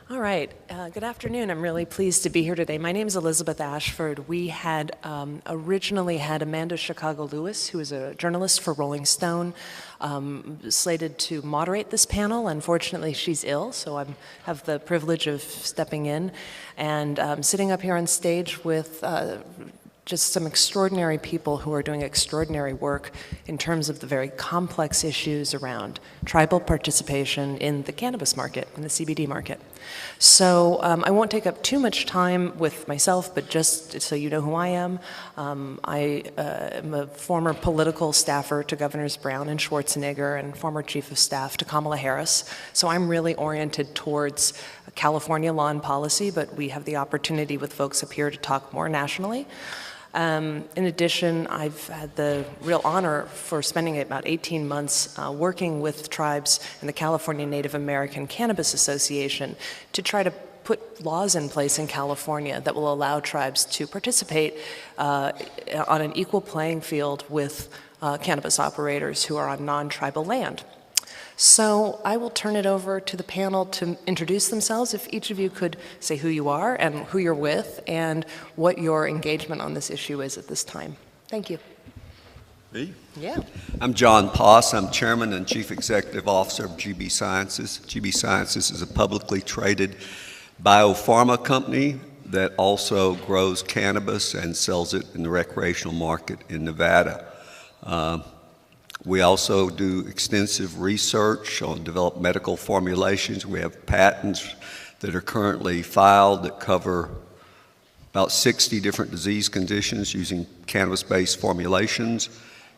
All right. Good afternoon. I'm really pleased to be here today. My name is Elizabeth Ashford. We had originally had Amanda Chicago Lewis, who is a journalist for Rolling Stone, slated to moderate this panel. Unfortunately, she's ill, so I have the privilege of stepping in and sitting up here on stage with just some extraordinary people who are doing extraordinary work in terms of the very complex issues around tribal participation in the cannabis market, in the CBD market. So I won't take up too much time with myself, but just so you know who I am am a former political staffer to Governors Brown and Schwarzenegger and former chief of staff to Kamala Harris. So I'm really oriented towards California law and policy, but we have the opportunity with folks up here to talk more nationally. In addition, I've had the real honor for spending about 18 months working with tribes in the California Native American Cannabis Association to try to put laws in place in California that will allow tribes to participate on an equal playing field with cannabis operators who are on non-tribal land. So I will turn it over to the panel to introduce themselves. If each of you could say who you are and who you're with and what your engagement on this issue is at this time. Thank you. Me? Yeah. I'm John Poss. I'm Chairman and Chief Executive Officer of GB Sciences. GB Sciences is a publicly traded biopharma company that also grows cannabis and sells it in the recreational market in Nevada. We also do extensive research on developed medical formulations. We have patents that are currently filed that cover about 60 different disease conditions using cannabis-based formulations.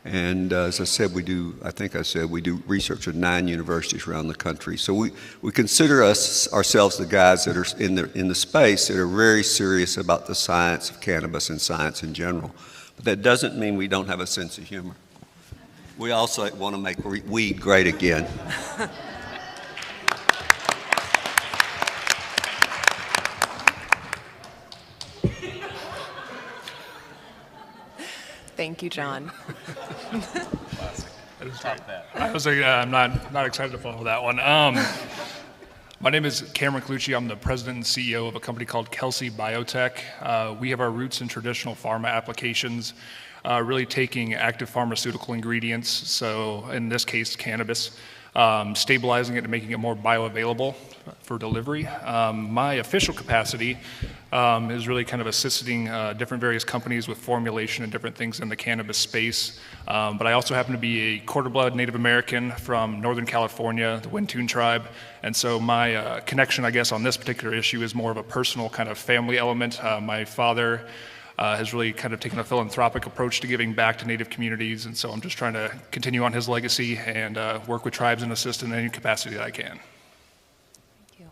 And as I said, we do research at 9 universities around the country. So we consider ourselves the guys that are in the space that are very serious about the science of cannabis and science in general. But that doesn't mean we don't have a sense of humor. We also want to make weed great again. Thank you, John. I was like, I'm not excited to follow that one. My name is Cameron Colucci. I'm the president and CEO of a company called Kelsey Biotech. We have our roots in traditional pharma applications, really taking active pharmaceutical ingredients, so in this case, cannabis, stabilizing it and making it more bioavailable for delivery. My official capacity is really kind of assisting different various companies with formulation and different things in the cannabis space. But I also happen to be a quarter-blood Native American from Northern California, the Wintoon tribe. And so my connection, I guess, on this particular issue is more of a personal kind of family element. My father has really kind of taken a philanthropic approach to giving back to Native communities, and so I'm just trying to continue on his legacy and work with tribes and assist in any capacity that I can. Thank you.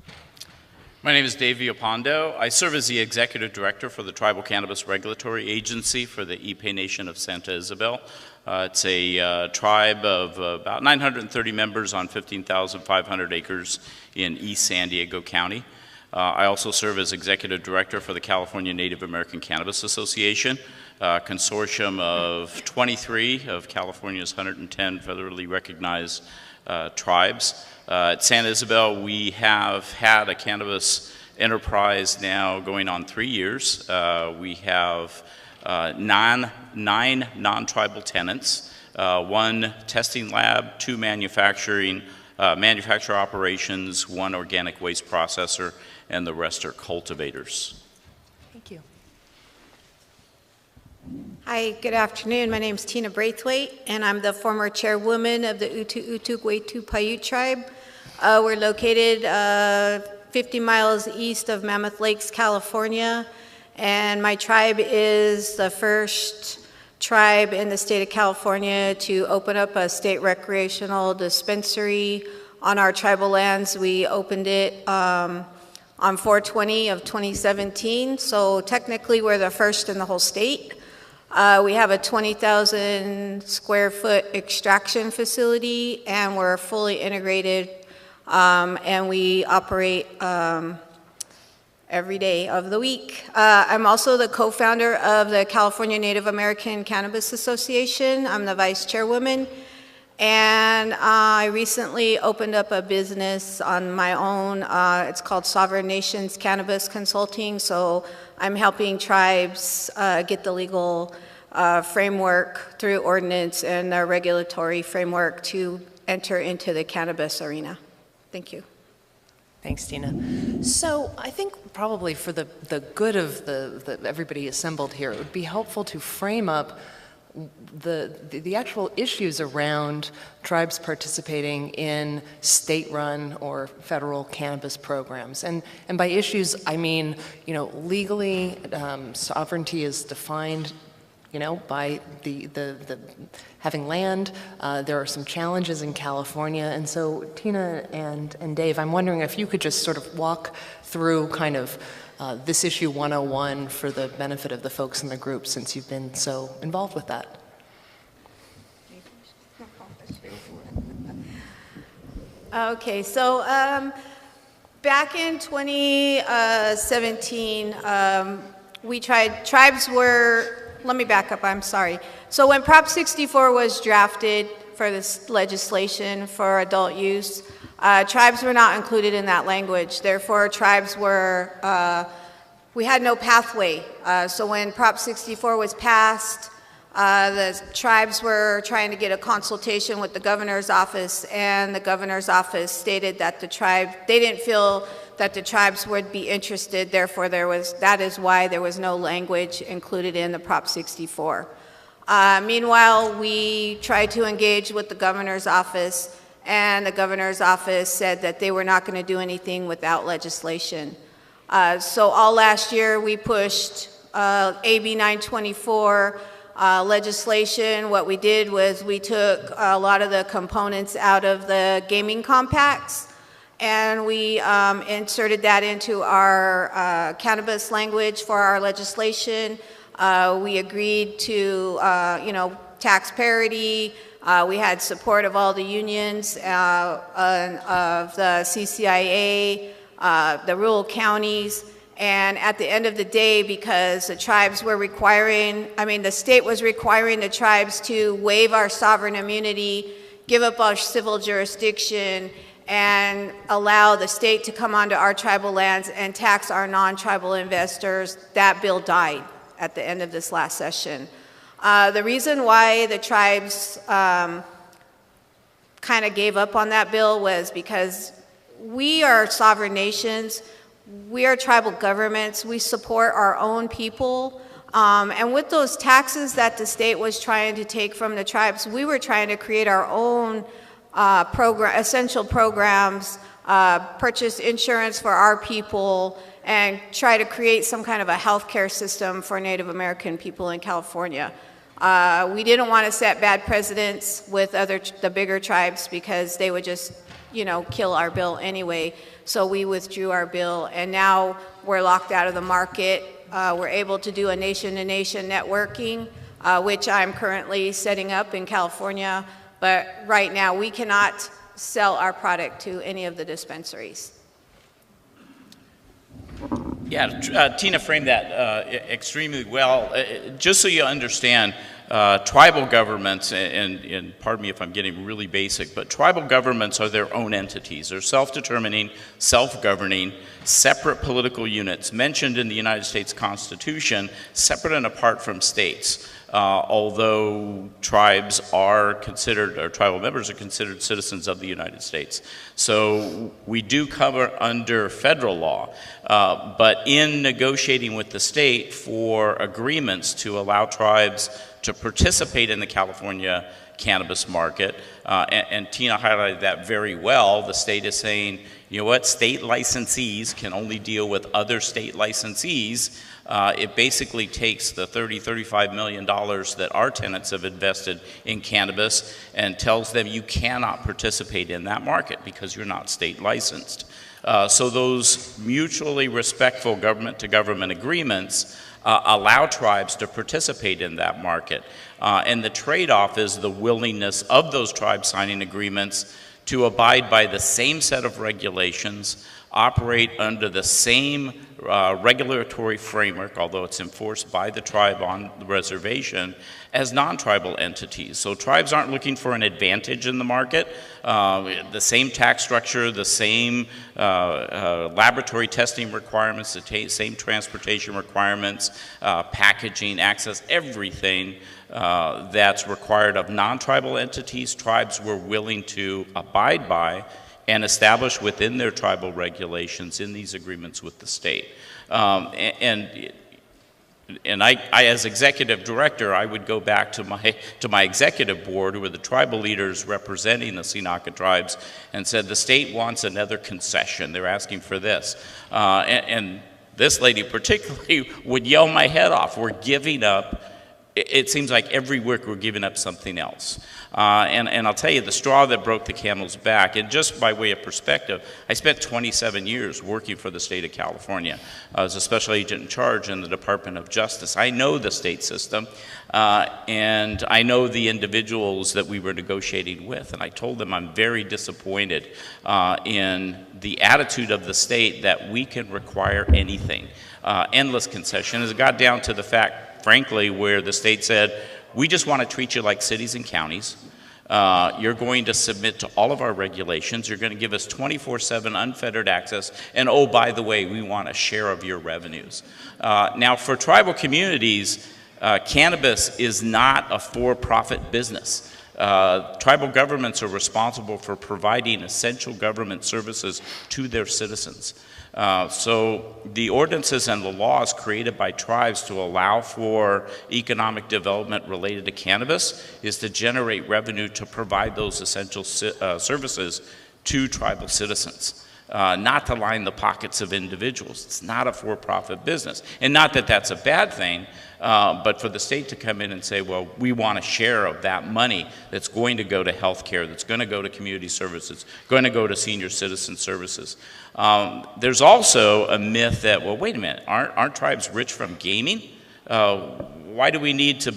My name is Dave Villalpando. I serve as the Executive Director for the Tribal Cannabis Regulatory Agency for the Ipe Nation of Santa Isabel. It's a tribe of about 930 members on 15,500 acres in East San Diego County. I also serve as Executive Director for the California Native American Cannabis Association, a consortium of 23 of California's 110 federally recognized tribes. At Santa Isabel, we have had a cannabis enterprise now going on 3 years. We have nine non-tribal tenants, 1 testing lab, 2 manufacturer operations, 1 organic waste processor, and the rest are cultivators. Thank you. Hi, good afternoon. My name is Tina Braithwaite, and I'm the former chairwoman of the Utu Paiute tribe. We're located 50 miles east of Mammoth Lakes, California, and my tribe is the first tribe in the state of California to open up a state recreational dispensary on our tribal lands. We opened it on 4/20 of 2017, so technically we're the first in the whole state. We have a 20,000 square foot extraction facility, and we're fully integrated, and we operate every day of the week. I'm also the co-founder of the California Native American Cannabis Association. I'm the vice chairwoman, And I recently opened up a business on my own. It's called Sovereign Nations Cannabis Consulting. So I'm helping tribes get the legal framework through ordinance and the regulatory framework to enter into the cannabis arena. Thank you. Thanks, Tina. So I think probably for the good of everybody assembled here, it would be helpful to frame up the actual issues around tribes participating in state-run or federal cannabis programs. And by issues, I mean, legally, sovereignty is defined, by the having land. There are some challenges in California. And so Tina and Dave, I'm wondering if you could just sort of walk through kind of this issue 101 for the benefit of the folks in the group, since you've been so involved with that. Okay, so back in 2017, let me back up, I'm sorry. So when Prop 64 was drafted for this legislation for adult use, tribes were not included in that language. Therefore, we had no pathway. So when Prop 64 was passed, the tribes were trying to get a consultation with the governor's office, and the governor's office stated that they didn't feel that the tribes would be interested. Therefore, that is why there was no language included in the Prop 64. Meanwhile, we tried to engage with the governor's office, and the governor's office said that they were not going to do anything without legislation. So all last year, we pushed AB 924 legislation. What we did was we took a lot of the components out of the gaming compacts, and we inserted that into our cannabis language for our legislation. We agreed to, tax parity. We had support of all the unions, of the CCIA, the rural counties. And at the end of the day, because the tribes were the state was requiring the tribes to waive our sovereign immunity, give up our civil jurisdiction, and allow the state to come onto our tribal lands and tax our non-tribal investors, that bill died at the end of this last session. The reason why the tribes kind of gave up on that bill was because we are sovereign nations. We are tribal governments. We support our own people. And with those taxes that the state was trying to take from the tribes, we were trying to create our own essential programs, purchase insurance for our people, and try to create some kind of a healthcare system for Native American people in California. We didn't want to set bad precedents with the bigger tribes, because they would just, kill our bill anyway. So we withdrew our bill, and now we're locked out of the market. We're able to do a nation-to-nation networking, which I'm currently setting up in California. But right now, we cannot sell our product to any of the dispensaries. Yeah, Tina framed that extremely well. Just so you understand, tribal governments, and pardon me if I'm getting really basic, but tribal governments are their own entities. They're self-determining, self-governing, separate political units mentioned in the United States Constitution, separate and apart from states. Although tribes are considered, or tribal members are considered citizens of the United States. So we do cover under federal law, but in negotiating with the state for agreements to allow tribes to participate in the California cannabis market, and Tina highlighted that very well, the state is saying, you know what, state licensees can only deal with other state licensees. It basically takes the $35 million that our tenants have invested in cannabis and tells them you cannot participate in that market because you're not state licensed. So those mutually respectful government-to-government agreements allow tribes to participate in that market. And the trade-off is the willingness of those tribes signing agreements to abide by the same set of regulations, operate under the same regulatory framework, although it's enforced by the tribe on the reservation, as non-tribal entities. So tribes aren't looking for an advantage in the market. The same tax structure, the same laboratory testing requirements, the same transportation requirements, packaging, access, everything that's required of non-tribal entities, tribes were willing to abide by and establish within their tribal regulations in these agreements with the state. And I, as executive director, I would go back to my executive board, who were the tribal leaders representing the Seneca tribes, and said the state wants another concession. They're asking for this. And this lady particularly would yell my head off. We're giving up. It seems like every week we're giving up something else. And I'll tell you, the straw that broke the camel's back, and just by way of perspective, I spent 27 years working for the state of California. I was a special agent in charge in the Department of Justice. I know the state system, and I know the individuals that we were negotiating with. And I told them I'm very disappointed in the attitude of the state that we can require anything. Endless concessions. It got down to the fact, frankly, where the state said, we just want to treat you like cities and counties. You're going to submit to all of our regulations. You're going to give us 24/7 unfettered access. And oh, by the way, we want a share of your revenues. Now, for tribal communities, cannabis is not a for-profit business. Tribal governments are responsible for providing essential government services to their citizens. So the ordinances and the laws created by tribes to allow for economic development related to cannabis is to generate revenue to provide those essential services to tribal citizens. Not to line the pockets of individuals. It's not a for-profit business. And not that that's a bad thing, but for the state to come in and say, well, we want a share of that money that's going to go to health care, that's going to go to community services, going to go to senior citizen services. There's also a myth that, well, wait a minute, aren't tribes rich from gaming? Why do we need to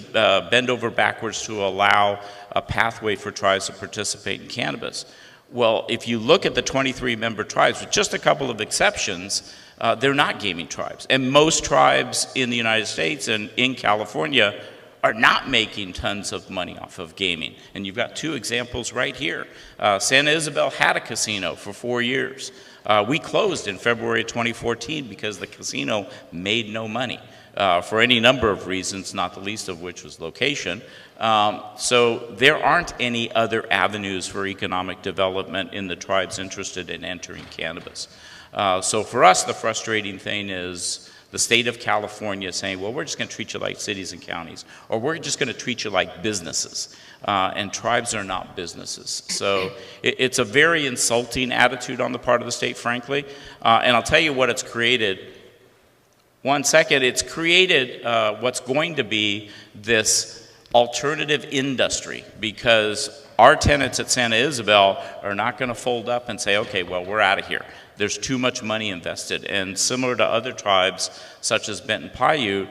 bend over backwards to allow a pathway for tribes to participate in cannabis? Well, if you look at the 23 member tribes, with just a couple of exceptions, they're not gaming tribes. And most tribes in the United States and in California are not making tons of money off of gaming. And you've got two examples right here. Santa Isabel had a casino for 4 years. We closed in February of 2014 because the casino made no money. For any number of reasons, not the least of which was location. So there aren't any other avenues for economic development in the tribes interested in entering cannabis. So for us, the frustrating thing is the state of California saying, well, we're just going to treat you like cities and counties, or we're just going to treat you like businesses. And tribes are not businesses. So it's a very insulting attitude on the part of the state, frankly. And I'll tell you what it's created. One second, it's created what's going to be this alternative industry, because our tenants at Santa Isabel are not going to fold up and say, okay, well, we're out of here. There's too much money invested. And similar to other tribes, such as Benton Paiute,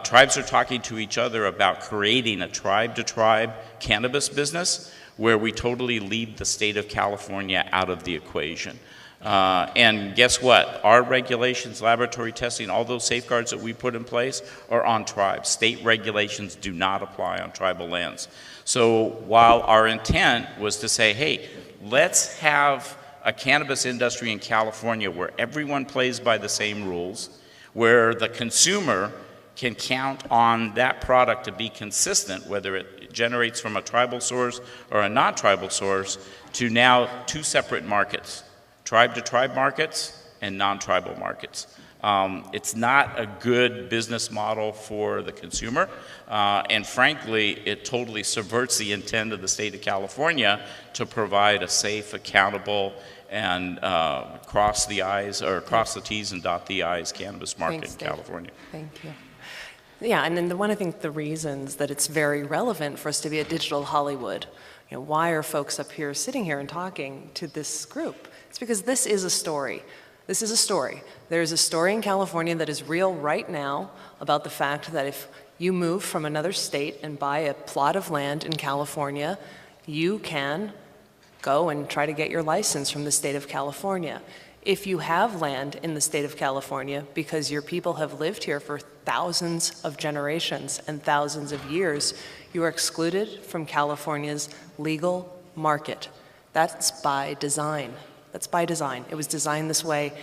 tribes are talking to each other about creating a tribe-to-tribe cannabis business where we totally leave the state of California out of the equation. And guess what? Our regulations, laboratory testing, all those safeguards that we put in place are on tribes. State regulations do not apply on tribal lands. So while our intent was to say, hey, let's have a cannabis industry in California where everyone plays by the same rules, where the consumer can count on that product to be consistent, whether it generates from a tribal source or a non-tribal source, to now two separate markets. Tribe-to-tribe markets and non-tribal markets. It's not a good business model for the consumer, and frankly, it totally subverts the intent of the state of California to provide a safe, accountable, and cross the T's and dot the I's cannabis market Thanks, in Dave. California. Thank you. Yeah, and then I think the reasons that it's very relevant for us to be a digital Hollywood. You know, why are folks up here sitting here and talking to this group? It's because this is a story. This is a story. There's a story in California that is real right now about the fact that if you move from another state and buy a plot of land in California, you can go and try to get your license from the state of California. If you have land in the state of California because your people have lived here for thousands of generations and thousands of years, you are excluded from California's legal market. That's by design. That's by design. It was designed this way.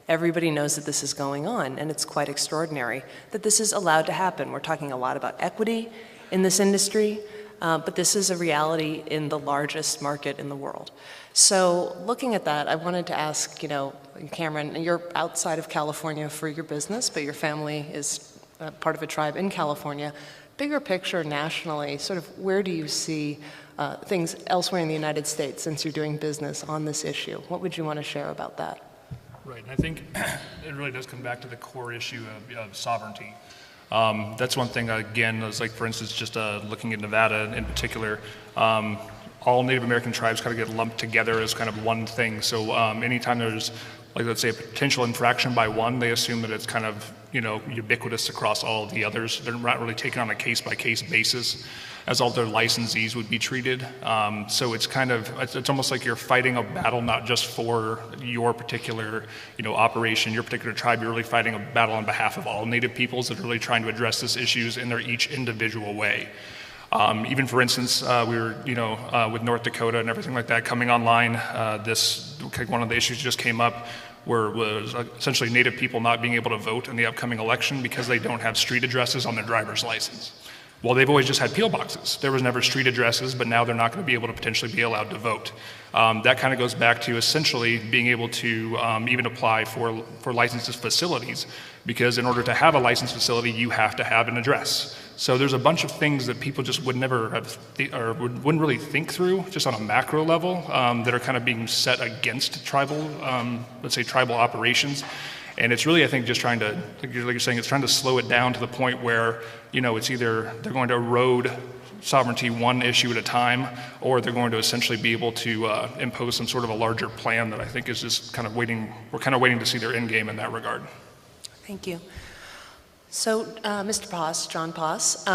Everybody knows that this is going on, and it's quite extraordinary that this is allowed to happen. We're talking a lot about equity in this industry, but this is a reality in the largest market in the world. So looking at that, I wanted to ask, Cameron, you're outside of California for your business, but your family is part of a tribe in California. Bigger picture nationally, sort of where do you see things elsewhere in the United States since you're doing business on this issue? What would you want to share about that? Right, and I think it really does come back to the core issue of sovereignty. That's one thing, again, is like, for instance, just looking at Nevada in particular, all Native American tribes kind of get lumped together as kind of one thing. So anytime there's, like, let's say a potential infraction by one, they assume that it's kind of, ubiquitous across all of the others. They're not really taken on a case-by-case basis as all their licensees would be treated. So it's kind of, it's almost like you're fighting a battle not just for your particular, operation, your particular tribe. You're really fighting a battle on behalf of all Native peoples that are really trying to address these issues in their each individual way. Even for instance, we were, with North Dakota and everything like that coming online, one of the issues just came up where was essentially Native people not being able to vote in the upcoming election because they don't have street addresses on their driver's license. Well, they've always just had PO boxes. There was never street addresses, but now they're not going to be able to potentially be allowed to vote. That kind of goes back to essentially being able to even apply for licensed facilities, because in order to have a licensed facility, you have to have an address. So there's a bunch of things that people just would never have, or wouldn't really think through, just on a macro level, that are kind of being set against tribal, let's say tribal operations. And it's really, I think, just trying to, like you're saying, it's trying to slow it down to the point where, it's either they're going to erode sovereignty one issue at a time, or they're going to essentially be able to impose some sort of a larger plan that I think is just kind of waiting, we're kind of waiting to see their end game in that regard. Thank you. So, Mr. Poss, John Poss,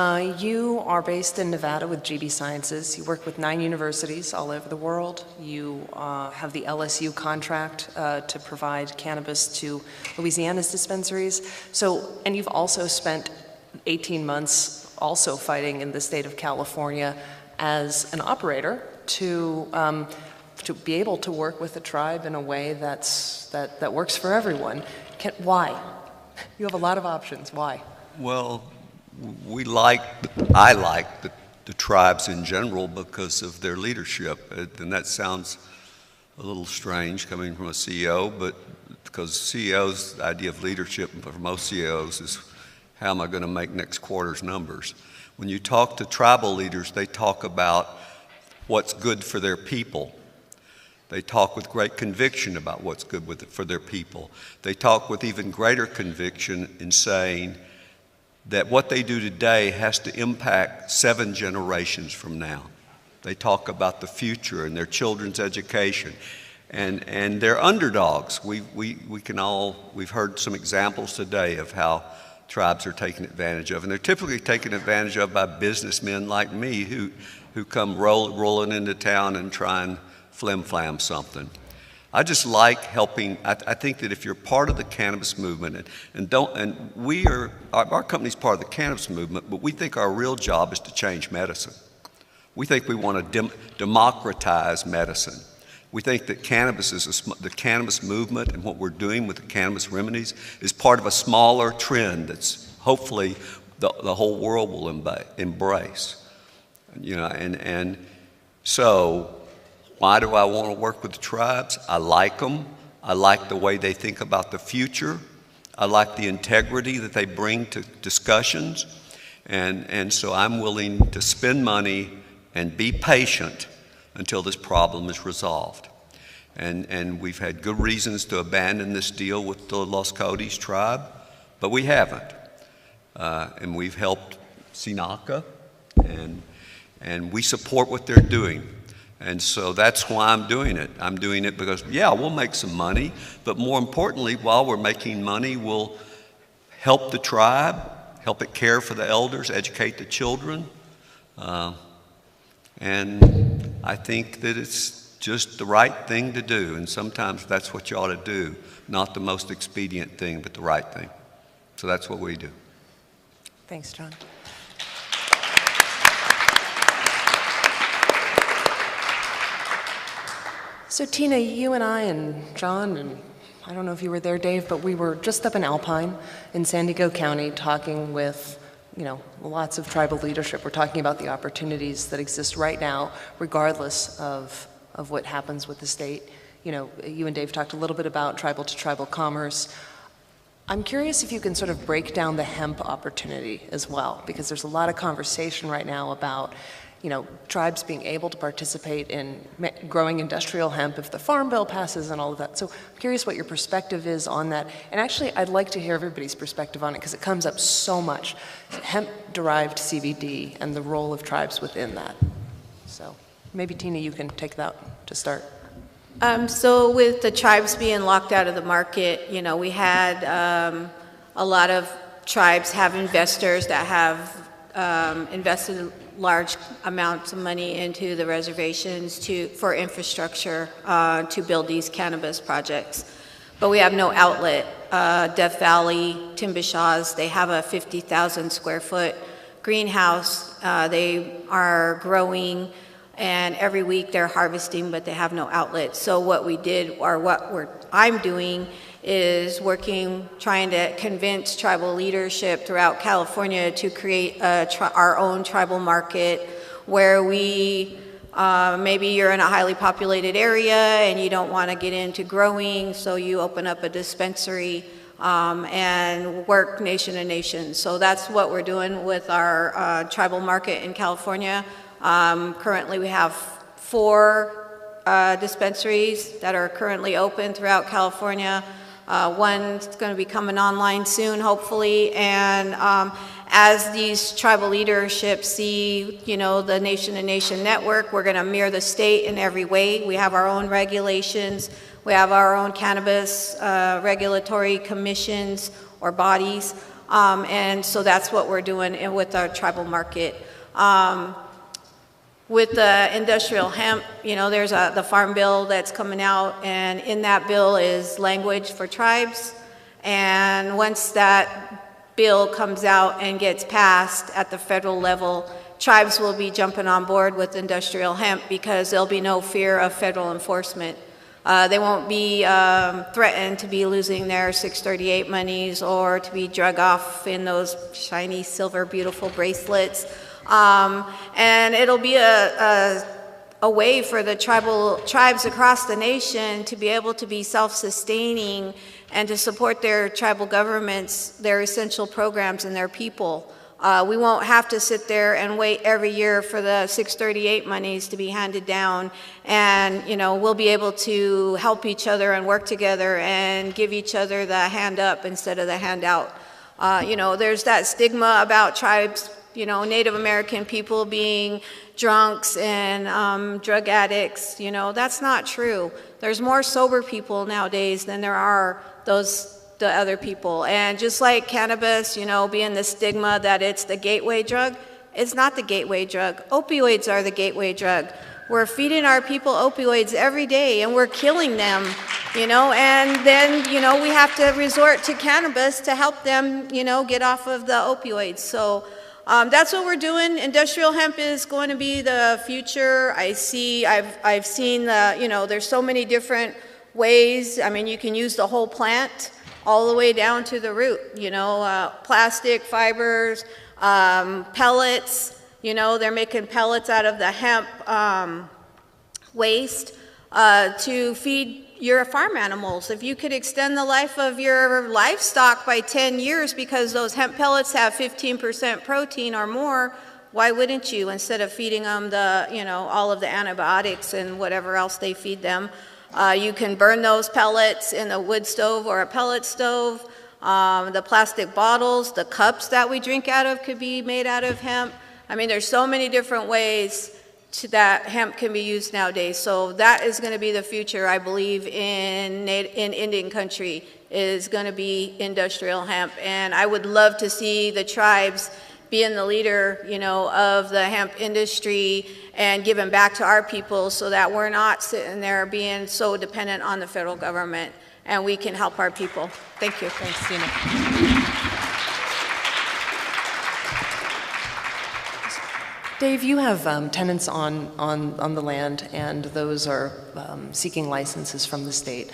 you are based in Nevada with GB Sciences. You work with 9 universities all over the world. You have the LSU contract to provide cannabis to Louisiana's dispensaries. So, and you've also spent 18 months also fighting in the state of California as an operator to be able to work with the tribe in a way that works for everyone. Why? You have a lot of options. Why? Well, I like the tribes in general because of their leadership. And that sounds a little strange coming from a CEO, but because CEO's idea of leadership for most CEOs is, how am I going to make next quarter's numbers? When you talk to tribal leaders, they talk about what's good for their people. They talk with great conviction about what's good for their people. They talk with even greater conviction in saying that what they do today has to impact 7 generations from now. They talk about the future and their children's education. And they're underdogs. We've heard some examples today of how tribes are taken advantage of. And they're typically taken advantage of by businessmen like me who come rolling into town and try and flim-flam something. I just like helping. I think that if you're part of the cannabis movement, our company's part of the cannabis movement, but we think our real job is to change medicine. We think we want to democratize medicine. We think that the cannabis movement and what we're doing with the cannabis remedies is part of a smaller trend that's hopefully the whole world will embrace. So why do I want to work with the tribes? I like them. I like the way they think about the future. I like the integrity that they bring to discussions. And so I'm willing to spend money and be patient until this problem is resolved. And we've had good reasons to abandon this deal with the Los Coyotes tribe, but we haven't. And we've helped Sinaka, and we support what they're doing. And so that's why I'm doing it. I'm doing it because, yeah, we'll make some money, but more importantly, while we're making money, we'll help the tribe, help it care for the elders, educate the children. And I think that it's just the right thing to do, and sometimes that's what you ought to do, not the most expedient thing, but the right thing. So that's what we do. Thanks, John. So Tina, you and I and John, and I don't know if you were there, Dave, but we were just up in Alpine in San Diego County talking with, lots of tribal leadership. We're talking about the opportunities that exist right now, regardless of what happens with the state. You and Dave talked a little bit about tribal-to-tribal commerce. I'm curious if you can sort of break down the hemp opportunity as well, because there's a lot of conversation right now about tribes being able to participate in growing industrial hemp if the Farm Bill passes and all of that. So I'm curious what your perspective is on that. And actually, I'd like to hear everybody's perspective on it because it comes up so much. Hemp-derived CBD and the role of tribes within that. So maybe, Tina, you can take that to start. So with the tribes being locked out of the market, we had a lot of tribes have investors that have invested large amounts of money into the reservations for infrastructure to build these cannabis projects. But we have no outlet. Death Valley, Timbishaws, they have a 50,000 square foot greenhouse. They are growing, and every week they're harvesting, but they have no outlet. So what we did, or I'm doing, is trying to convince tribal leadership throughout California to create our own tribal market where maybe you're in a highly populated area and you don't want to get into growing, so you open up a dispensary and work nation to nation. So that's what we're doing with our tribal market in California. Currently we have 4 dispensaries that are currently open throughout California. One's going to be coming online soon, hopefully, and as these tribal leaderships see, the nation-to-nation network, we're going to mirror the state in every way. We have our own regulations. We have our own cannabis regulatory commissions or bodies, and so that's what we're doing with our tribal market. With the industrial hemp, there's the Farm Bill that's coming out, and in that bill is language for tribes. And once that bill comes out and gets passed at the federal level, tribes will be jumping on board with industrial hemp because there'll be no fear of federal enforcement. They won't be threatened to be losing their 638 monies or to be drug off in those shiny silver beautiful bracelets. And it'll be a way for the tribes across the nation to be able to be self-sustaining and to support their tribal governments, their essential programs, and their people. We won't have to sit there and wait every year for the 638 monies to be handed down, and we'll be able to help each other and work together and give each other the hand up instead of the hand out. There's that stigma about tribes, Native American people being drunks and drug addicts. That's not true. There's more sober people nowadays than there are the other people. And just like cannabis, being the stigma that it's the gateway drug, it's not the gateway drug. Opioids are the gateway drug. We're feeding our people opioids every day and we're killing them, and then, we have to resort to cannabis to help them, get off of the opioids. So that's what we're doing. Industrial hemp is going to be the future. I've seen there's so many different ways. I mean, you can use the whole plant all the way down to the root, plastic, fibers, pellets. They're making pellets out of the hemp waste to feed your farm animals. If you could extend the life of your livestock by 10 years because those hemp pellets have 15% protein or more, why wouldn't you, instead of feeding them all of the antibiotics and whatever else they feed them? You can burn those pellets in a wood stove or a pellet stove. The plastic bottles, the cups that we drink out of could be made out of hemp. I mean, there's so many different ways that hemp can be used nowadays. So that is going to be the future, I believe, in Indian country, is going to be industrial hemp. And I would love to see the tribes being the leader, you know, of the hemp industry and giving back to our people so that we're not sitting there being so dependent on the federal government, and we can help our people. Thank you. Thanks, Tina. Dave, you have tenants on the land, and those are seeking licenses from the state.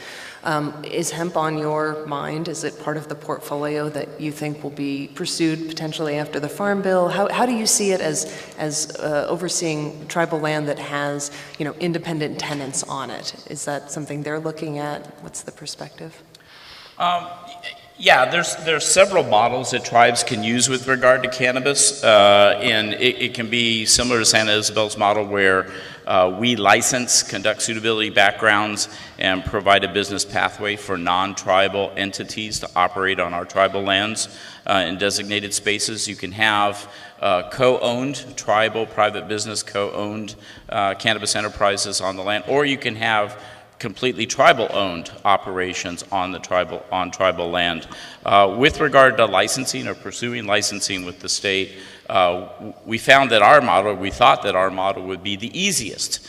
Is hemp on your mind? Is it part of the portfolio that you think will be pursued potentially after the Farm Bill? How do you see it as overseeing tribal land that has, you know, independent tenants on it? Is that something they're looking at? What's the perspective? Yeah, there's several models that tribes can use with regard to cannabis, and it can be similar to Santa Isabel's model where we license, conduct suitability backgrounds, and provide a business pathway for non-tribal entities to operate on our tribal lands in designated spaces. You can have co-owned tribal private business, co-owned cannabis enterprises on the land, or you can have completely tribal-owned operations on tribal land. With regard to licensing or pursuing licensing with the state, we found that we thought that our model would be the easiest,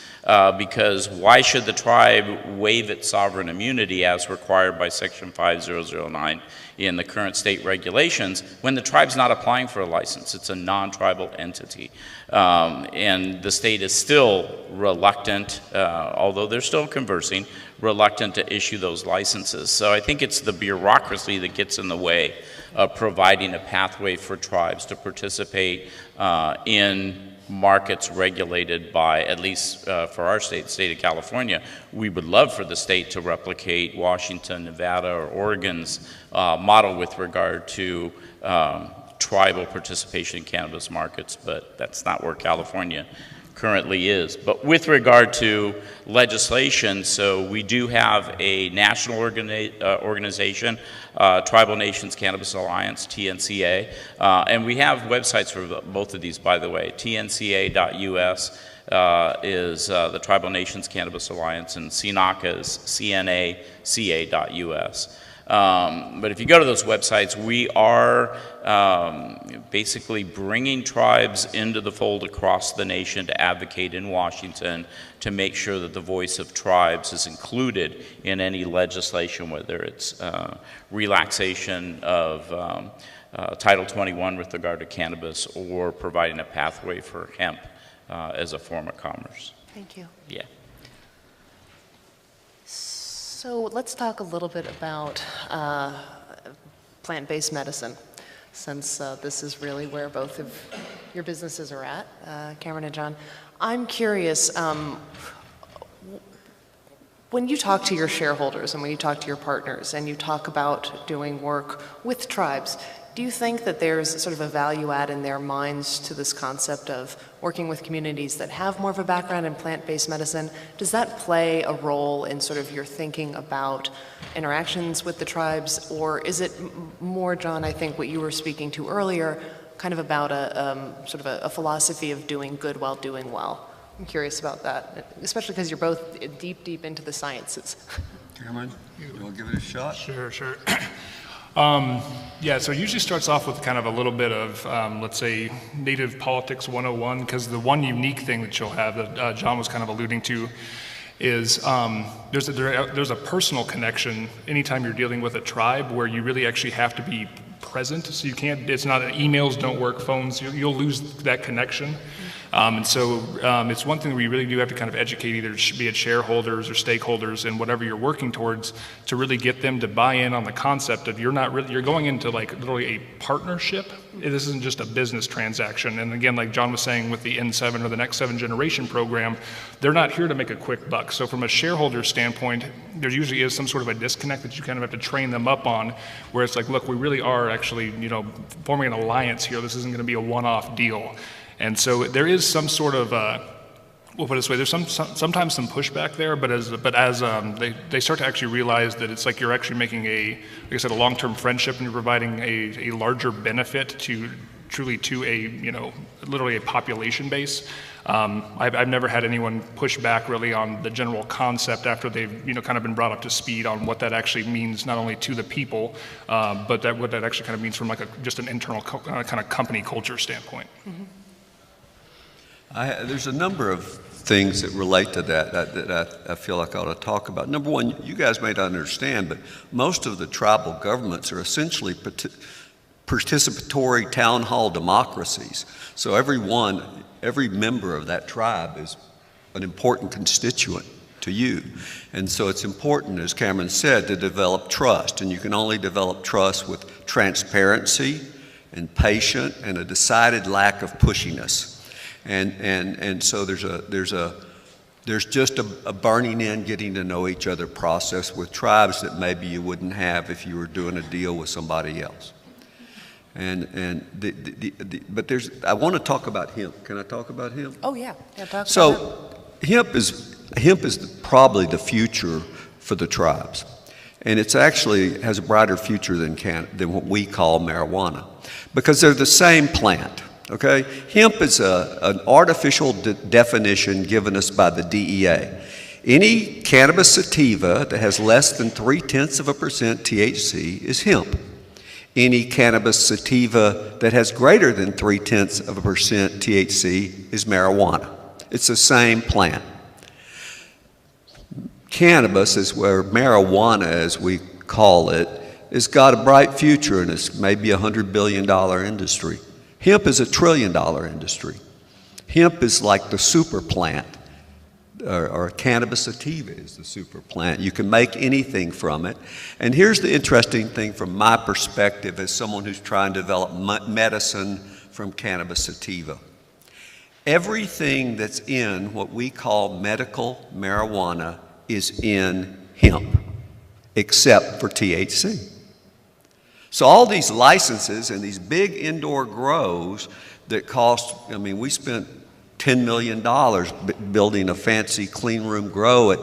because why should the tribe waive its sovereign immunity as required by Section 5009 in the current state regulations when the tribe's not applying for a license? It's a non-tribal entity. And the state is still reluctant, although they're still conversing, reluctant to issue those licenses. So I think it's the bureaucracy that gets in the way of providing a pathway for tribes to participate in markets regulated by, at least for our state, the state of California. We would love for the state to replicate Washington, Nevada, or Oregon's model with regard to tribal participation in cannabis markets, but that's not where California currently is. But with regard to legislation, so we do have a national organization, Tribal Nations Cannabis Alliance, TNCA, and we have websites for both of these, by the way. TNCA.us is the Tribal Nations Cannabis Alliance, and CNACA is CNACA.us. But if you go to those websites, we are basically bringing tribes into the fold across the nation to advocate in Washington to make sure that the voice of tribes is included in any legislation, whether it's relaxation of Title 21 with regard to cannabis or providing a pathway for hemp as a form of commerce. Thank you. Yeah. So let's talk a little bit about plant-based medicine, since this is really where both of your businesses are at, Cameron and John. I'm curious, when you talk to your shareholders and when you talk to your partners and you talk about doing work with tribes, do you think that there's sort of a value add in their minds to this concept of working with communities that have more of a background in plant-based medicine? Does that play a role in sort of your thinking about interactions with the tribes? Or is it more, John, I think what you were speaking to earlier, kind of about a sort of a philosophy of doing good while doing well? I'm curious about that, especially because you're both deep, deep into the sciences. Cameron, you want to give it a shot? Sure. Yeah, so it usually starts off with kind of a little bit of, let's say, Native Politics 101, because the one unique thing that you'll have that John was kind of alluding to is there's a personal connection anytime you're dealing with a tribe where you really actually have to be present. So you can't, it's not emails don't work, phones, you'll lose that connection. And so it's one thing we really do have to kind of educate, either be it shareholders or stakeholders and whatever you're working towards, to really get them to buy in on the concept of you're going into like literally a partnership. This isn't just a business transaction. And again, like John was saying with the N7 or the Next 7 Generation program, they're not here to make a quick buck. So from a shareholder standpoint, there usually is some sort of a disconnect that you kind of have to train them up on, where it's like, look, we really are actually, forming an alliance here. This isn't going to be a one-off deal. And so there is some sort of, we'll put it this way, there's sometimes some pushback there, but as they start to actually realize that it's like you're actually making like I said, a long-term friendship, and you're providing a larger benefit to truly to a, literally a population base. I've never had anyone push back really on the general concept after they've, kind of been brought up to speed on what that actually means, not only to the people, but what that actually kind of means from like just an internal kind of company culture standpoint. Mm-hmm. There's a number of things that relate to that I feel like I ought to talk about. Number one, you guys may not understand, but most of the tribal governments are essentially participatory town hall democracies. So every member of that tribe is an important constituent to you. And so it's important, as Cameron said, to develop trust. And you can only develop trust with transparency and patience and a decided lack of pushiness. And so there's just a burning in, getting to know each other process with tribes that maybe you wouldn't have if you were doing a deal with somebody else. But I want to talk about hemp. Can I talk about hemp? Oh yeah, talk about So hemp is probably the future for the tribes, and it's actually has a brighter future than what we call marijuana, because they're the same plant. Okay, hemp is an artificial definition given us by the DEA. Any cannabis sativa that has less than 0.3% THC is hemp. Any cannabis sativa that has greater than 0.3% THC is marijuana. It's the same plant. Cannabis is where marijuana, as we call it, has got a bright future, and it's maybe a $100 billion industry. Hemp is a $1 trillion industry. Hemp is like the super plant, or cannabis sativa is the super plant. You can make anything from it. And here's the interesting thing from my perspective as someone who's trying to develop medicine from cannabis sativa. Everything that's in what we call medical marijuana is in hemp, except for THC. So all these licenses and these big indoor grows that cost, we spent $10 million building a fancy clean room grow at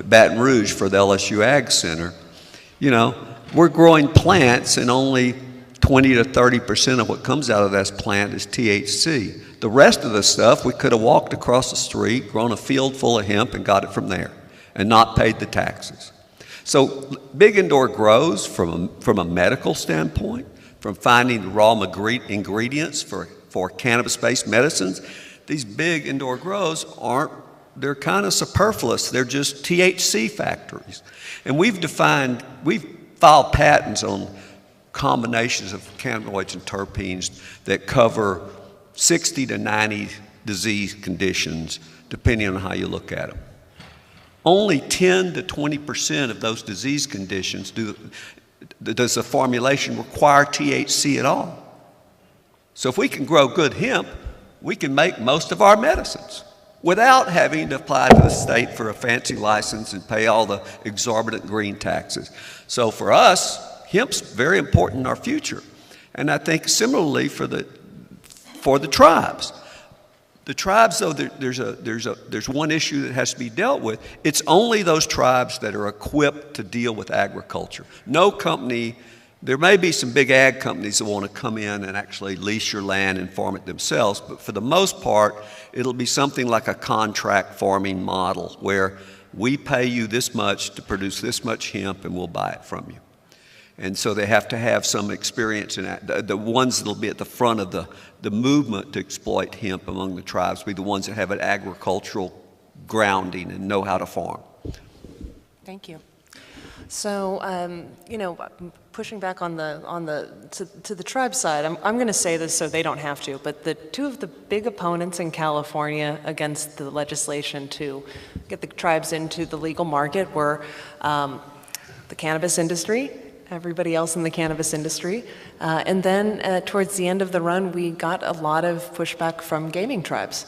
Baton Rouge for the LSU Ag Center. We're growing plants, and only 20 to 30% of what comes out of that plant is THC. The rest of the stuff, we could have walked across the street, grown a field full of hemp, and got it from there, and not paid the taxes. So big indoor grows from a medical standpoint, from finding the raw ingredients for cannabis-based medicines. These big indoor grows they're kind of superfluous. They're just THC factories. And we've filed patents on combinations of cannabinoids and terpenes that cover 60 to 90 disease conditions, depending on how you look at them. Only 10 to 20% of those disease conditions does the formulation require THC at all. So if we can grow good hemp, we can make most of our medicines without having to apply to the state for a fancy license and pay all the exorbitant green taxes. So for us, hemp's very important in our future. And I think similarly for the tribes. The tribes, though, there's one issue that has to be dealt with. It's only those tribes that are equipped to deal with agriculture. No company, there may be some big ag companies that want to come in and actually lease your land and farm it themselves, but for the most part, it'll be something like a contract farming model where we pay you this much to produce this much hemp and we'll buy it from you. And so they have to have some experience in that. The ones that will be at the front of the movement to exploit hemp among the tribes will be the ones that have an agricultural grounding and know how to farm. Thank you. So, pushing back to the tribe side, I'm going to say this so they don't have to, but the two of the big opponents in California against the legislation to get the tribes into the legal market were the cannabis industry, everybody else in the cannabis industry. And then towards the end of the run, we got a lot of pushback from gaming tribes.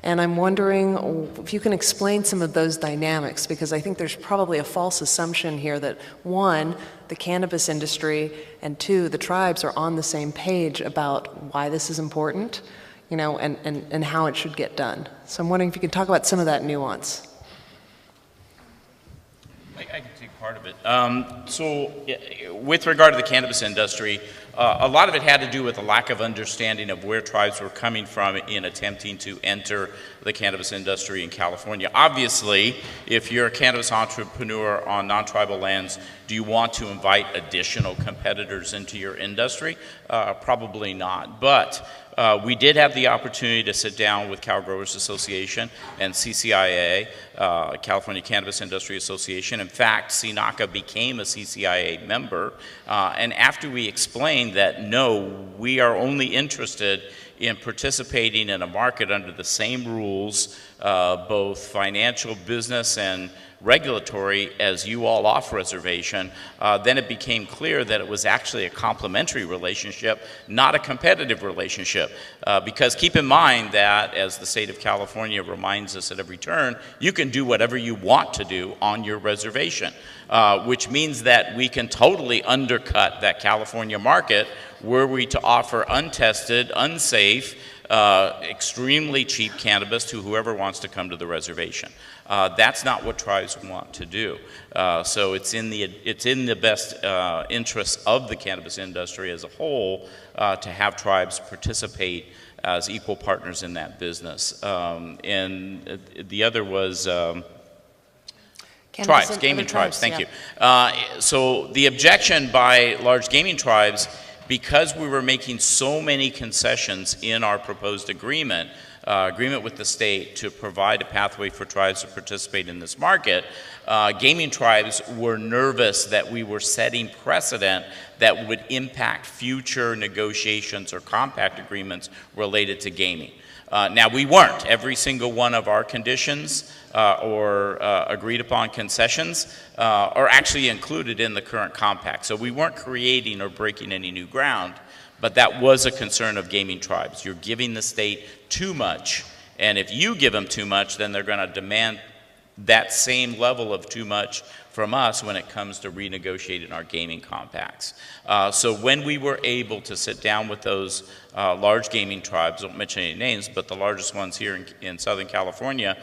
And I'm wondering if you can explain some of those dynamics, because I think there's probably a false assumption here that, one, the cannabis industry, and two, the tribes are on the same page about why this is important, and how it should get done. So I'm wondering if you could talk about some of that nuance. I can take part of it. So with regard to the cannabis industry, A lot of it had to do with a lack of understanding of where tribes were coming from in attempting to enter the cannabis industry in California. Obviously, if you're a cannabis entrepreneur on non-tribal lands, do you want to invite additional competitors into your industry? Probably not. But we did have the opportunity to sit down with Cal Growers Association and CCIA, California Cannabis Industry Association. In fact, CNACA became a CCIA member. And after we explained that, no, we are only interested in participating in a market under the same rules, both financial, business, and regulatory as you all off reservation, then it became clear that it was actually a complementary relationship, not a competitive relationship. Because keep in mind that, as the state of California reminds us at every turn, you can do whatever you want to do on your reservation, which means that we can totally undercut that California market were we to offer untested, unsafe, extremely cheap cannabis to whoever wants to come to the reservation. That's not what tribes want to do. So it's in the best interest of the cannabis industry as a whole to have tribes participate as equal partners in that business. And the other was tribes, gaming tribes. Thank you. So the objection by large gaming tribes, because we were making so many concessions in our proposed agreement with the state to provide a pathway for tribes to participate in this market, gaming tribes were nervous that we were setting precedent that would impact future negotiations or compact agreements related to gaming. Now, we weren't. Every single one of our conditions or agreed upon concessions are actually included in the current compact. So we weren't creating or breaking any new ground, but that was a concern of gaming tribes. You're giving the state too much, and if you give them too much, then they're going to demand that same level of too much from us when it comes to renegotiating our gaming compacts. So when we were able to sit down with those large gaming tribes, don't mention any names, but the largest ones here in Southern California,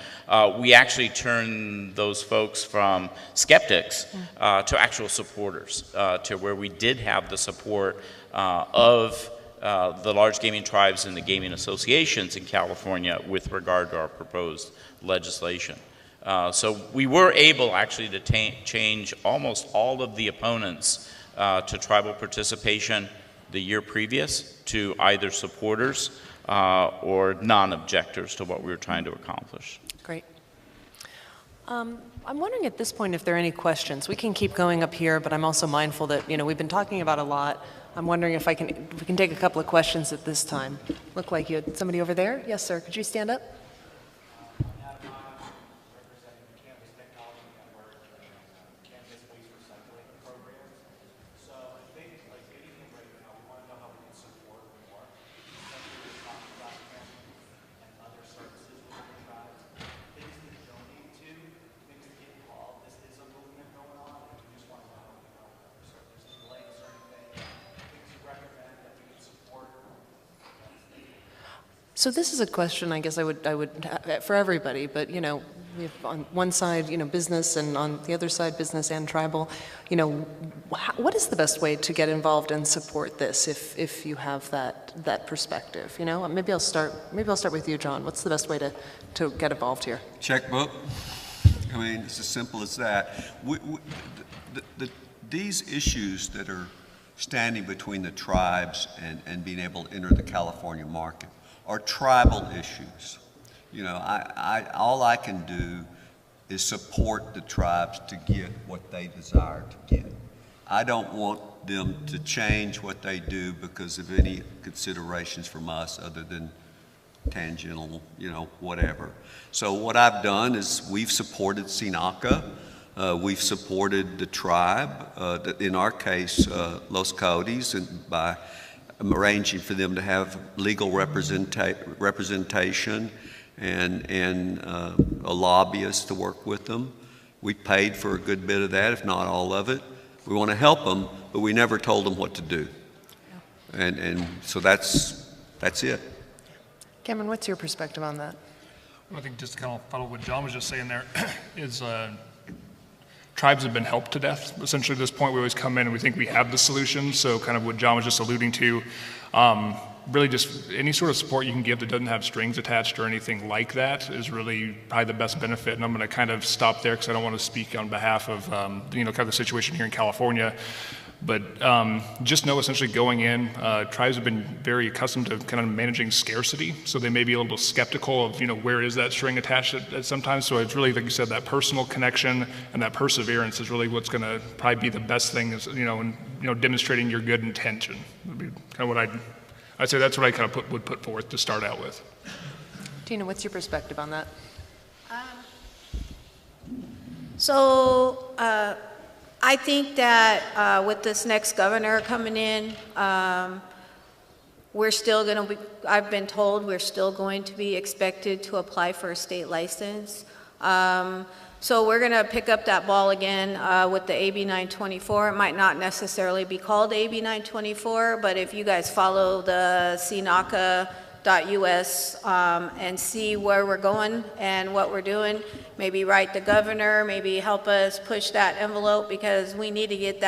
we actually turned those folks from skeptics to actual supporters, to where we did have the support of the large gaming tribes and the gaming associations in California with regard to our proposed legislation. So we were able actually to change almost all of the opponents to tribal participation the year previous to either supporters or non-objectors to what we were trying to accomplish. Great. I'm wondering at this point if there are any questions. We can keep going up here, but I'm also mindful that, we've been talking about a lot. I'm wondering if we can take a couple of questions at this time. Look like you had somebody over there. Yes, sir. Could you stand up? So this is a question I guess I would for everybody, but we have on one side business, and on the other side business and tribal. What is the best way to get involved and support this if you have that perspective? Maybe I'll start with you, John. What's the best way to get involved here? Checkbook. I mean, it's as simple as that. These issues that are standing between the tribes and being able to enter the California market are tribal issues. All I can do is support the tribes to get what they desire to get. I don't want them to change what they do because of any considerations from us other than tangential, whatever. So what I've done is we've supported CNACA. We've supported the tribe, in our case, Los Coyotes, and by arranging for them to have legal representation and a lobbyist to work with them. We paid for a good bit of that, if not all of it. We want to help them, but we never told them what to do. Yeah. And so that's it. Cameron, what's your perspective on that? I think just to kind of follow what John was just saying there is tribes have been helped to death. Essentially, at this point, we always come in and we think we have the solution. So kind of what John was just alluding to, really just any sort of support you can give that doesn't have strings attached or anything like that is really probably the best benefit. And I'm going to kind of stop there because I don't want to speak on behalf of, kind of the situation here in California. But just know essentially going in, tribes have been very accustomed to kind of managing scarcity, so they may be a little skeptical of, where is that string attached at sometimes. So it's really, like you said, that personal connection and that perseverance is really what's going to probably be the best thing, is, in demonstrating your good intention. Would be kind of what I'd say that's what I kind of would put forth to start out with. Tina, what's your perspective on that? I think that with this next governor coming in, we're still going to be, I've been told we're still going to be expected to apply for a state license. So we're going to pick up that ball again with the AB 924. It might not necessarily be called AB 924, but if you guys follow the CNACA.us and see where we're going and what we're doing, maybe write the governor, maybe help us push that envelope, because we need to get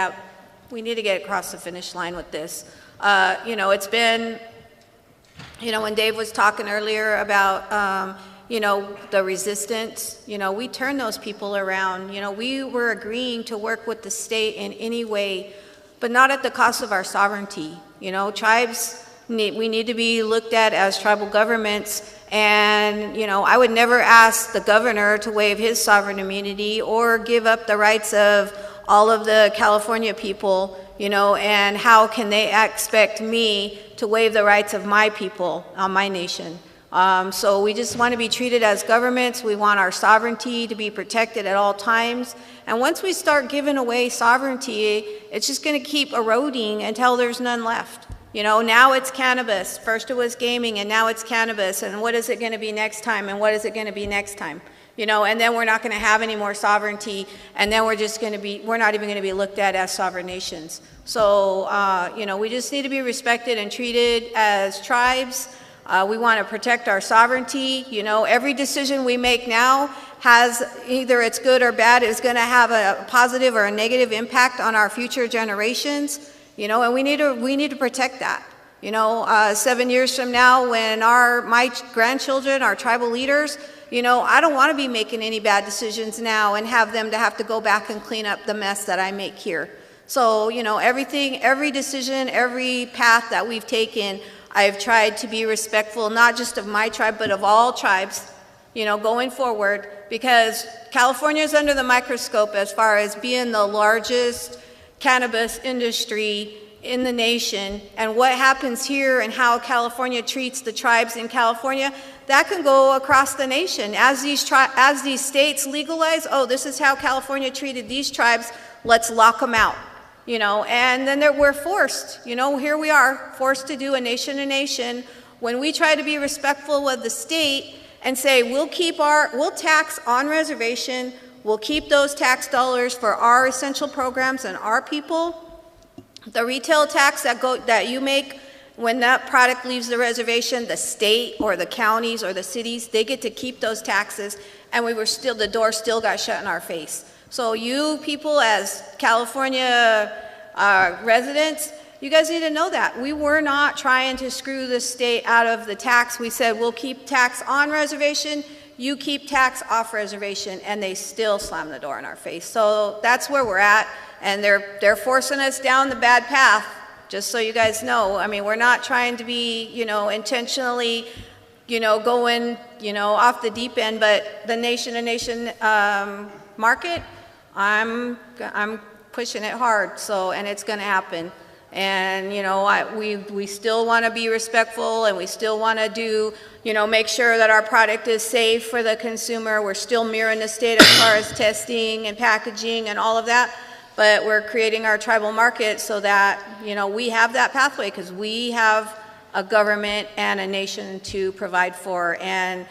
across the finish line with this. It's been, when Dave was talking earlier about, the resistance, we turned those people around. We were agreeing to work with the state in any way, but not at the cost of our sovereignty. Tribes, we need to be looked at as tribal governments, and I would never ask the governor to waive his sovereign immunity or give up the rights of all of the California people, and how can they expect me to waive the rights of my people on my nation? So we just want to be treated as governments. We want our sovereignty to be protected at all times. And once we start giving away sovereignty, it's just going to keep eroding until there's none left. Now it's cannabis. First it was gaming, and now it's cannabis. And what is it going to be next time? And what is it going to be next time? And then we're not going to have any more sovereignty. And then we're not even going to be looked at as sovereign nations. So, we just need to be respected and treated as tribes. We want to protect our sovereignty. Every decision we make now has, either it's good or bad, is going to have a positive or a negative impact on our future generations. And we need to protect that. 7 years from now, when my grandchildren are tribal leaders, I don't want to be making any bad decisions now and have them to have to go back and clean up the mess that I make here. So, every decision, every path that we've taken, I've tried to be respectful, not just of my tribe, but of all tribes, going forward, because California is under the microscope as far as being the largest cannabis industry in the nation, and what happens here and how California treats the tribes in California, that can go across the nation. As these states legalize, oh, this is how California treated these tribes, let's lock them out. And then we're forced, here we are, forced to do a nation to nation, when we try to be respectful of the state and say, we'll tax on reservation, we'll keep those tax dollars for our essential programs and our people. The retail tax that you make when that product leaves the reservation, the state or the counties or the cities, they get to keep those taxes, and the door still got shut in our face. So you people as California residents, you guys need to know that. We were not trying to screw the state out of the tax. We said, we'll keep tax on reservation, you keep tax off reservation, and they still slam the door in our face. So that's where we're at, and they're forcing us down the bad path, just so you guys know. I mean, we're not trying to be, intentionally, going, off the deep end, but the nation-to-nation market, I'm pushing it hard, and it's going to happen. And, we still want to be respectful, and we still want to do, make sure that our product is safe for the consumer. We're still mirroring the state as far as testing and packaging and all of that, but we're creating our tribal market so that, we have that pathway, because we have a government and a nation to provide for, and,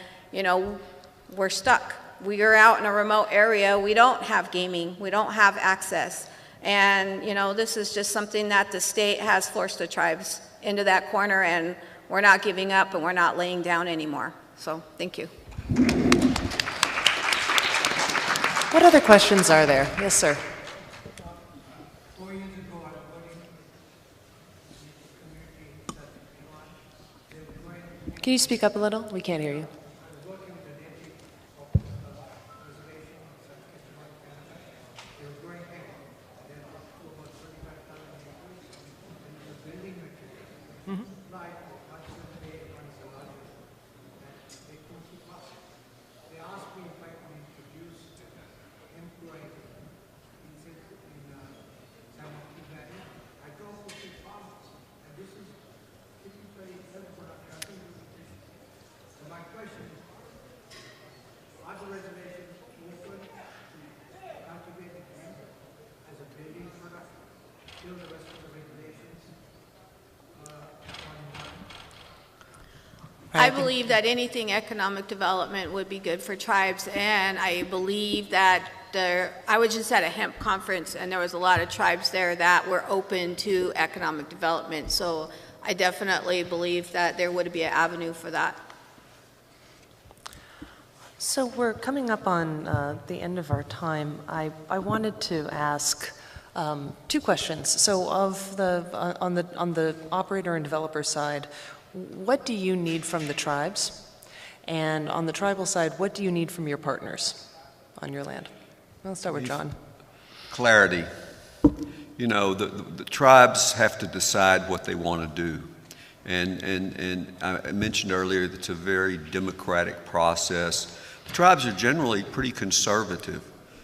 we're stuck. We are out in a remote area. We don't have gaming. We don't have access. And, this is just something that the state has forced the tribes into that corner, and we're not giving up and we're not laying down anymore. So, thank you. What other questions are there? Yes, sir. 4 years ago, I was working in the community in Saskatchewan. They were going, Can you speak up a little? We can't hear you. I was working with the native of the reservation in Saskatchewan, Canada. They were growing hemp. They had up to about 35,000 acres, and it was building material. Like once a day, once a lot. And they couldn't keep up. They asked me if I could introduce hemp growing in San Joaquin Valley. I don't work with farmers, and this is typically self-production. I think this is efficient. So my question is, are the reservations open to cultivating hemp as a building product, till the rest of the regulations are in line? I believe that anything economic development would be good for tribes, and I believe that I was just at a hemp conference, and there was a lot of tribes there that were open to economic development. So I definitely believe that there would be an avenue for that. So we're coming up on the end of our time. I wanted to ask two questions. So on the operator and developer side, what do you need from the tribes? And on the tribal side, what do you need from your partners on your land? I'll start with John. Clarity. You know, the tribes have to decide what they want to do. And I mentioned earlier that it's a very democratic process. The tribes are generally pretty conservative.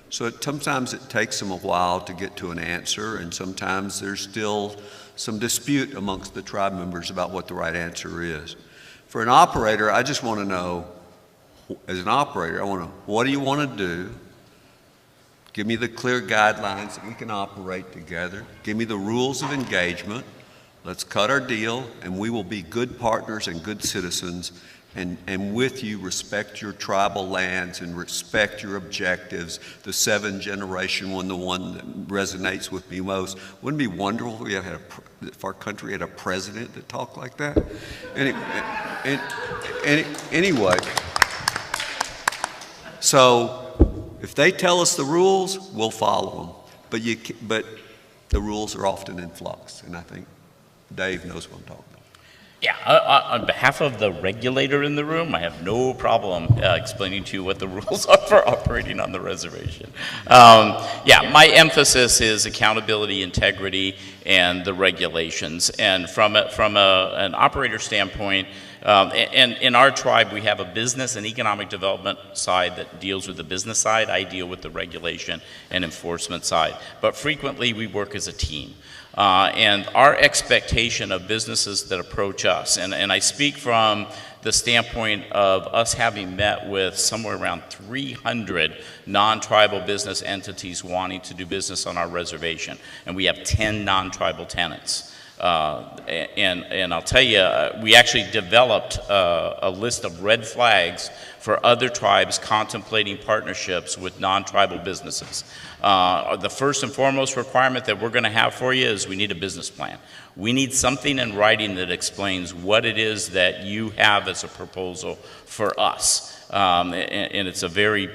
So sometimes it takes them a while to get to an answer, and sometimes there's still some dispute amongst the tribe members about what the right answer is. For an operator, I just want to know, as an operator, I want to know, what do you want to do? Give me the clear guidelines that we can operate together. Give me the rules of engagement. Let's cut our deal, and we will be good partners and good citizens, and with you respect your tribal lands and respect your objectives. The 7th generation one, the one that resonates with me most. Wouldn't it be wonderful if our country had a president that talked like that? Anyway, so if they tell us the rules, we'll follow them. But the rules are often in flux, and I think Dave knows what I'm talking about. Yeah, on behalf of the regulator in the room, I have no problem explaining to you what the rules are for operating on the reservation. Yeah, my emphasis is accountability, integrity, and the regulations. And from an operator standpoint, and in our tribe, we have a business and economic development side that deals with the business side. I deal with the regulation and enforcement side. But frequently, we work as a team. And our expectation of businesses that approach us, and I speak from the standpoint of us having met with somewhere around 300 non-tribal business entities wanting to do business on our reservation, and we have 10 non-tribal tenants. And I'll tell you, we actually developed a list of red flags for other tribes contemplating partnerships with non-tribal businesses. The first and foremost requirement that we're going to have for you is we need a business plan. We need something in writing that explains what it is that you have as a proposal for us. And it's a very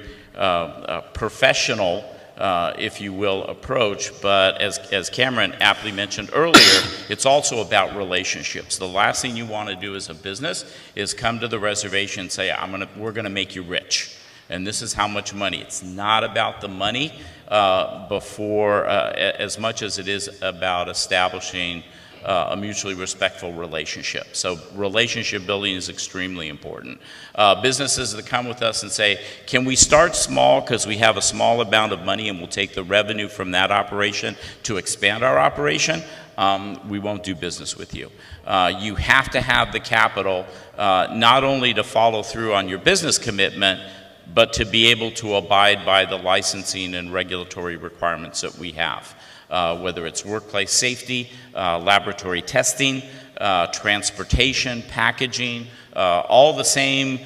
professional, if you will, approach, but as Cameron aptly mentioned earlier, it's also about relationships. The last thing you want to do as a business is come to the reservation and say, we're going to make you rich, and this is how much money. It's not about the money as much as it is about establishing a mutually respectful relationship. So relationship building is extremely important. Businesses that come with us and say, can we start small because we have a small amount of money and we'll take the revenue from that operation to expand our operation, we won't do business with you. You have to have the capital not only to follow through on your business commitment, but to be able to abide by the licensing and regulatory requirements that we have. Whether it's workplace safety, laboratory testing, transportation, packaging, all the same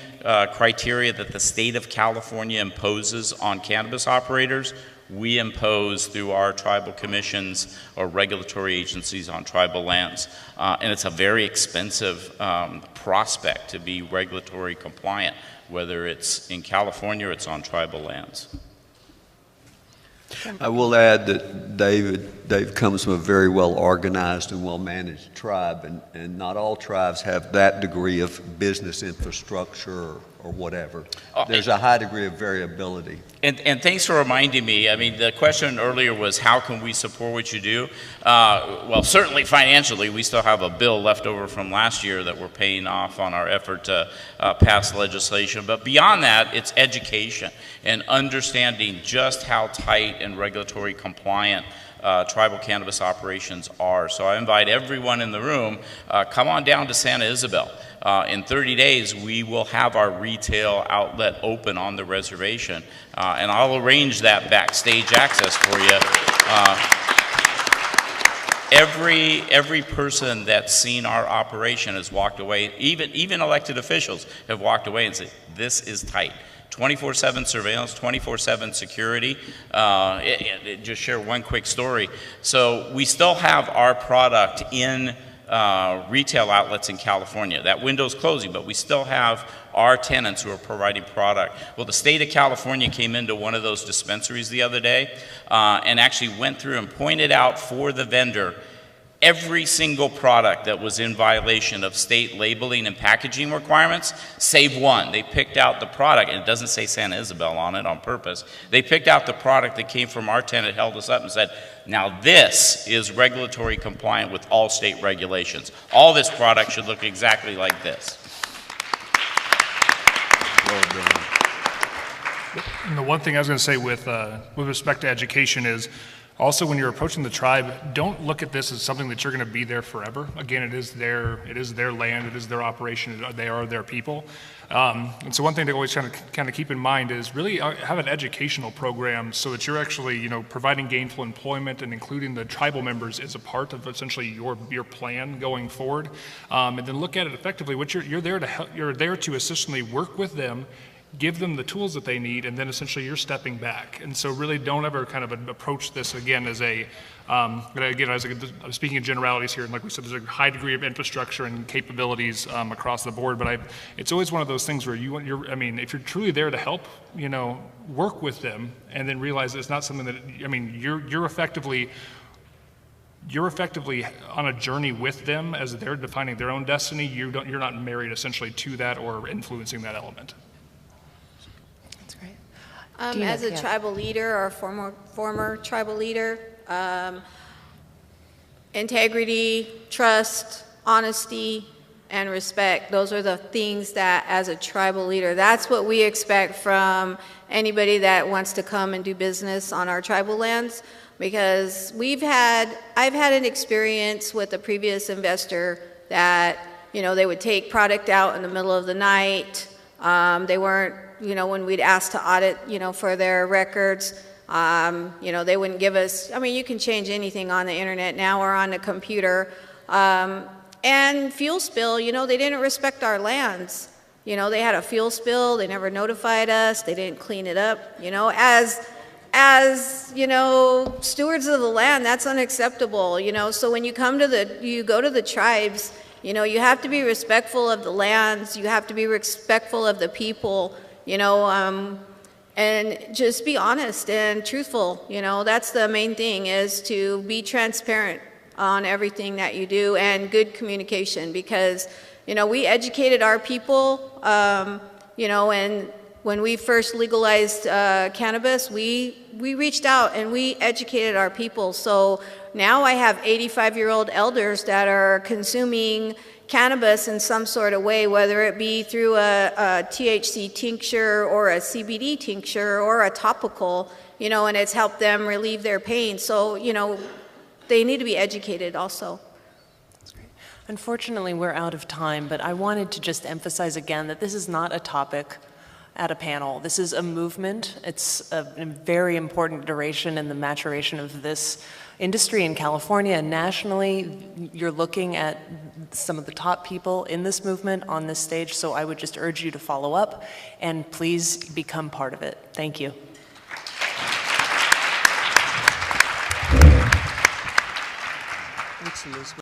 criteria that the state of California imposes on cannabis operators, we impose through our tribal commissions or regulatory agencies on tribal lands. And it's a very expensive prospect to be regulatory compliant, whether it's in California or it's on tribal lands. I will add that Dave comes from a very well-organized and well-managed tribe, and not all tribes have that degree of business infrastructure or whatever. There's a high degree of variability. And thanks for reminding me. I mean, the question earlier was, how can we support what you do? Well, certainly financially, we still have a bill left over from last year that we're paying off on our effort to pass legislation. But beyond that, it's education and understanding just how tight and regulatory compliant tribal cannabis operations are. So I invite everyone in the room, come on down to Santa Isabel. In 30 days, we will have our retail outlet open on the reservation, and I'll arrange that backstage access for you. Every person that's seen our operation has walked away, even elected officials have walked away and said, this is tight. 24/7 surveillance, 24/7 security. Just share one quick story. So we still have our product in retail outlets in California. That window's closing, but we still have our tenants who are providing product. Well, the state of California came into one of those dispensaries the other day and actually went through and pointed out for the vendor every single product that was in violation of state labeling and packaging requirements, save one. They picked out the product, and it doesn't say Santa Isabel on it on purpose. They picked out the product that came from our tenant, held us up and said, now this is regulatory compliant with all state regulations. All this product should look exactly like this. Well done. And the one thing I was going to say with respect to education is, also, when you're approaching the tribe, don't look at this as something that you're going to be there forever. Again, it is their land, it is their operation, they are their people. And so one thing to always kind of keep in mind is really have an educational program so that you're actually, providing gainful employment and including the tribal members as a part of essentially your plan going forward. And then look at it effectively. What you're there to help, you're there to essentially work with them, give them the tools that they need, and then essentially you're stepping back. And so really don't ever kind of approach this again as I'm speaking in generalities here, and like we said, there's a high degree of infrastructure and capabilities across the board, but it's always one of those things where if you're truly there to help, work with them, and then realize it's not something that, you're effectively on a journey with them as they're defining their own destiny. You're not married essentially to that or influencing that element. As a tribal leader or former tribal leader, integrity, trust, honesty, and respect, those are the things that as a tribal leader, that's what we expect from anybody that wants to come and do business on our tribal lands. Because I've had an experience with a previous investor that, they would take product out in the middle of the night. They weren't, when we'd ask to audit, for their records, they wouldn't give us, you can change anything on the internet now or on the computer. And fuel spill, they didn't respect our lands. They had a fuel spill, they never notified us, they didn't clean it up. As stewards of the land, that's unacceptable. So when you go to the tribes, you have to be respectful of the lands, you have to be respectful of the people, and just be honest and truthful. That's the main thing, is to be transparent on everything that you do, and good communication, because, we educated our people, and when we first legalized cannabis, we reached out and we educated our people. So now I have 85-year-old elders that are consuming cannabis in some sort of way, whether it be through a THC tincture or a CBD tincture or a topical, and it's helped them relieve their pain. So, they need to be educated also. That's great. Unfortunately, we're out of time, but I wanted to just emphasize again that this is not a topic at a panel. This is a movement. It's a very important duration in the maturation of this industry in California and nationally. You're looking at some of the top people in this movement on this stage, so I would just urge you to follow up and please become part of it. Thank you. Thanks, Elizabeth.